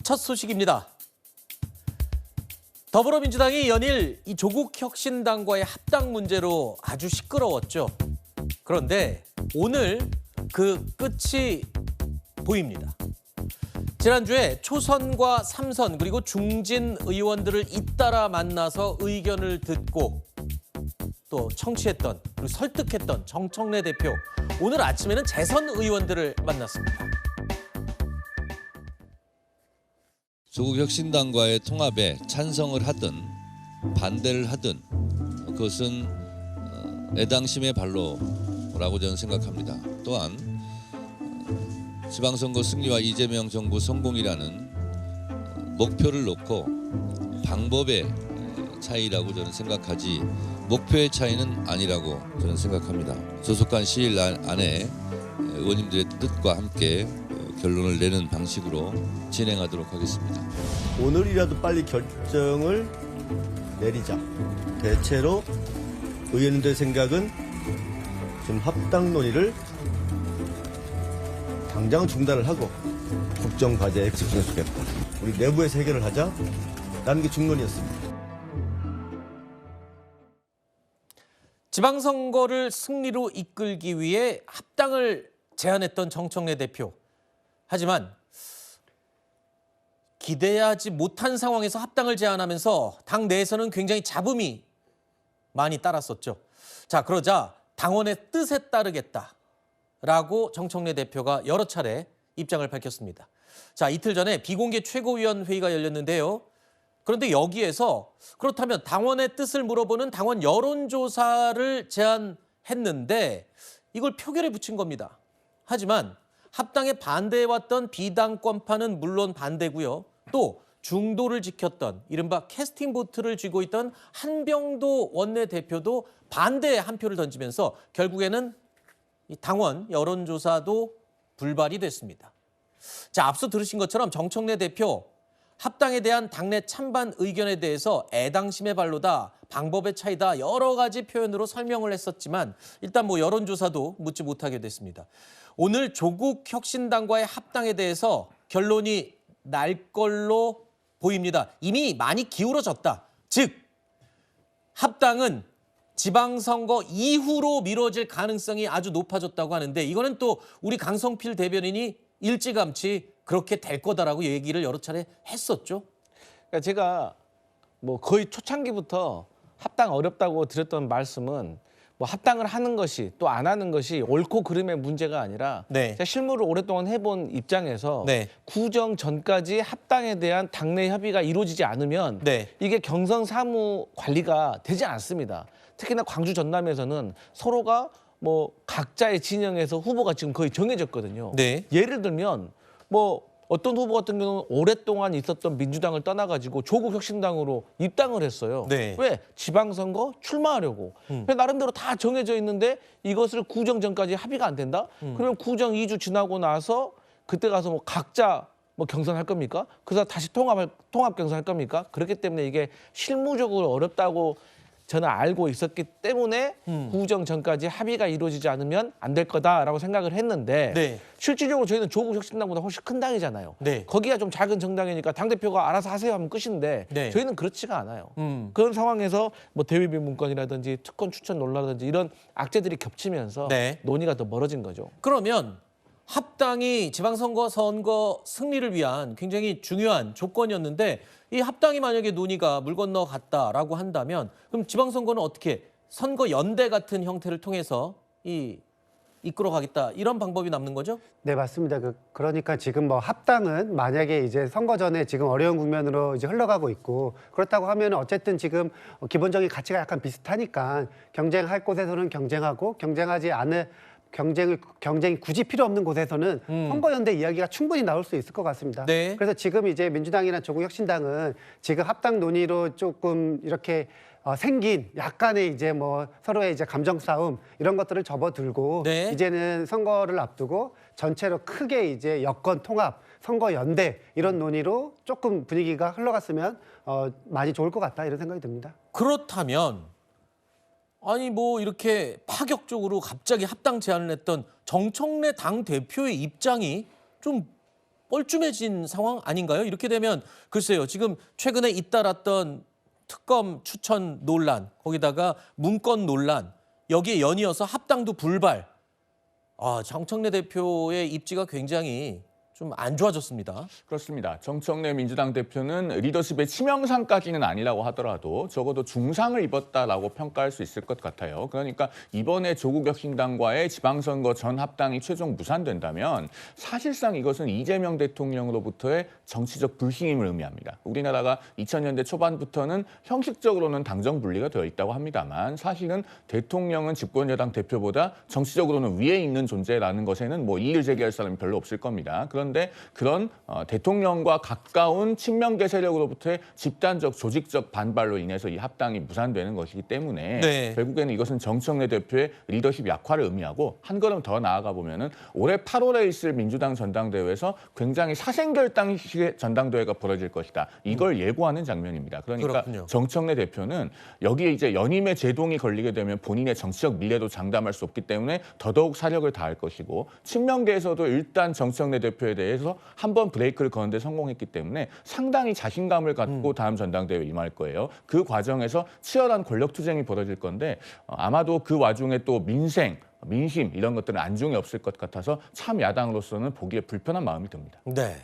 첫 소식입니다. 더불어민주당이 연일 이 조국혁신당과의 합당 문제로 아주 시끄러웠죠. 그런데 오늘 그 끝이 보입니다. 지난주에 초선과 삼선 그리고 중진 의원들을 잇따라 만나서 의견을 듣고 또 청취했던 그리고 설득했던 정청래 대표, 오늘 아침에는 재선 의원들을 만났습니다. 조국혁신당과의 통합에 찬성을 하든 반대를 하든 그것은 애당심의 발로라고 저는 생각합니다. 또한 지방선거 승리와 이재명 정부 성공이라는 목표를 놓고 방법의 차이라고 저는 생각하지 목표의 차이는 아니라고 저는 생각합니다. 조속한 시일 안에 의원님들의 뜻과 함께 결론을 내는 방식으로 진행하도록 하겠습니다. 오늘이라도 빨리 결정을 내리자. 대체로 의원님들 생각은 지금 합당 논의를 당장 중단을 하고 국정 과제에 집중해주겠다. 우리 내부에서 해결을 하자라는 게 중론이었습니다. 지방선거를 승리로 이끌기 위해 합당을 제안했던 정청래 대표. 하지만 기대하지 못한 상황에서 합당을 제안하면서 당 내에서는 굉장히 잡음이 많이 따랐었죠. 자, 그러자 당원의 뜻에 따르겠다라고 정청래 대표가 여러 차례 입장을 밝혔습니다. 자, 이틀 전에 비공개 최고위원 회의가 열렸는데요. 그런데 여기에서 그렇다면 당원의 뜻을 물어보는 당원 여론조사를 제안했는데 이걸 표결에 붙인 겁니다. 하지만 합당에 반대해왔던 비당권파는 물론 반대고요. 또 중도를 지켰던 이른바 캐스팅 보트를 쥐고 있던 한병도 원내대표도 반대에 한 표를 던지면서 결국에는 이 당원 여론조사도 불발이 됐습니다. 자, 앞서 들으신 것처럼 정청래 대표 합당에 대한 당내 찬반 의견에 대해서 애당심의 발로다, 방법의 차이다 여러 가지 표현으로 설명을 했었지만 일단 여론조사도 묻지 못하게 됐습니다. 오늘 조국혁신당과의 합당에 대해서 결론이 날 걸로 보입니다. 이미 많이 기울어졌다. 즉 합당은 지방선거 이후로 미뤄질 가능성이 아주 높아졌다고 하는데 이거는 또 우리 강성필 대변인이 일찌감치 그렇게 될 거다라고 얘기를 여러 차례 했었죠. 그러니까 제가 거의 초창기부터 합당 어렵다고 드렸던 말씀은 합당을 하는 것이 또 안 하는 것이 옳고 그름의 문제가 아니라 네. 제가 실무를 오랫동안 해본 입장에서 네. 구정 전까지 합당에 대한 당내 협의가 이루어지지 않으면 네. 이게 경선 사무 관리가 되지 않습니다. 특히나 광주 전남에서는 서로가 각자의 진영에서 후보가 지금 거의 정해졌거든요. 네. 예를 들면 어떤 후보 같은 경우는 오랫동안 있었던 민주당을 떠나가지고 조국혁신당으로 입당을 했어요. 네. 왜? 지방선거 출마하려고. 나름대로 다 정해져 있는데 이것을 구정 전까지 합의가 안 된다? 그러면 구정 2주 지나고 나서 그때 가서 각자 경선할 겁니까? 그래서 다시 통합 경선할 겁니까? 그렇기 때문에 이게 실무적으로 어렵다고 저는 알고 있었기 때문에 구정 전까지 합의가 이루어지지 않으면 안 될 거다라고 생각을 했는데 네. 실질적으로 저희는 조국혁신당보다 훨씬 큰 당이잖아요. 네. 거기가 좀 작은 정당이니까 당대표가 알아서 하세요 하면 끝인데 네. 저희는 그렇지가 않아요. 그런 상황에서 대위비 문건이라든지 특권 추천 논란이라든지 이런 악재들이 겹치면서 네. 논의가 더 멀어진 거죠. 그러면 합당이 지방선거 선거 승리를 위한 굉장히 중요한 조건이었는데 이 합당이 만약에 논의가 물 건너 갔다라고 한다면 그럼 지방선거는 어떻게 선거 연대 같은 형태를 통해서 이끌어가겠다 이런 방법이 남는 거죠? 네, 맞습니다. 그러니까 지금 합당은 만약에 이제 선거 전에 지금 어려운 국면으로 이제 흘러가고 있고 그렇다고 하면 어쨌든 지금 기본적인 가치가 약간 비슷하니까 경쟁할 곳에서는 경쟁하고 경쟁하지 않을 경쟁이 굳이 필요 없는 곳에서는 선거연대 이야기가 충분히 나올 수 있을 것 같습니다. 네. 그래서 지금 이제 민주당이나 조국혁신당은 지금 합당 논의로 조금 이렇게 생긴 약간의 이제 서로의 이제 감정 싸움 이런 것들을 접어들고 네. 이제는 선거를 앞두고 전체로 크게 이제 여권 통합, 선거 연대 이런 논의로 조금 분위기가 흘러갔으면 많이 좋을 것 같다 이런 생각이 듭니다. 그렇다면 아니 이렇게 파격적으로 갑자기 합당 제안을 했던 정청래 당 대표의 입장이 좀 뻘쭘해진 상황 아닌가요? 이렇게 되면 글쎄요. 지금 최근에 잇따랐던 특검 추천 논란, 거기다가 문건 논란, 여기에 연이어서 합당도 불발. 정청래 대표의 입지가 굉장히 좀 안 좋아졌습니다. 그렇습니다. 정청래 민주당 대표는 리더십의 치명상까지는 아니라고 하더라도 적어도 중상을 입었다라고 평가할 수 있을 것 같아요. 그러니까 이번에 조국 혁신당과의 지방선거 전 합당이 최종 무산된다면 사실상 이것은 이재명 대통령으로부터의 정치적 불신임을 의미합니다. 우리나라가 2000년대 초반부터는 형식적으로는 당정 분리가 되어 있다고 합니다만 사실은 대통령은 집권여당 대표보다 정치적으로는 위에 있는 존재라는 것에는 뭐 이의를 제기할 사람이 별로 없을 겁니다. 그런데 그런 대통령과 가까운 친명계 세력으로부터의 집단적 조직적 반발로 인해서 이 합당이 무산되는 것이기 때문에 네. 결국에는 이것은 정청래 대표의 리더십 약화를 의미하고 한 걸음 더 나아가 보면은 올해 8월에 있을 민주당 전당대회에서 굉장히 사생결단식의 전당대회가 벌어질 것이다. 이걸 예고하는 장면입니다. 그러니까 그렇군요. 정청래 대표는 여기에 이제 연임의 제동이 걸리게 되면 본인의 정치적 미래도 장담할 수 없기 때문에 더더욱 사력을 다할 것이고 친명계에서도 일단 정청래 대표에 대해서 한번 브레이크를 거는데 성공했기 때문에 상당히 자신감을 갖고 다음 전당대회에 임할 거예요. 그 과정에서 치열한 권력 투쟁이 벌어질 건데 아마도 그 와중에 또 민심 이런 것들은 안중에 없을 것 같아서 참 야당으로서는 보기에 불편한 마음이 듭니다. 네.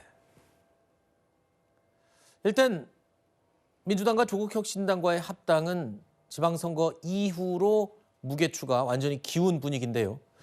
일단 민주당과 조국혁신당과의 합당은 지방선거 이후로 무게추가 완전히 기운 분위기인데요.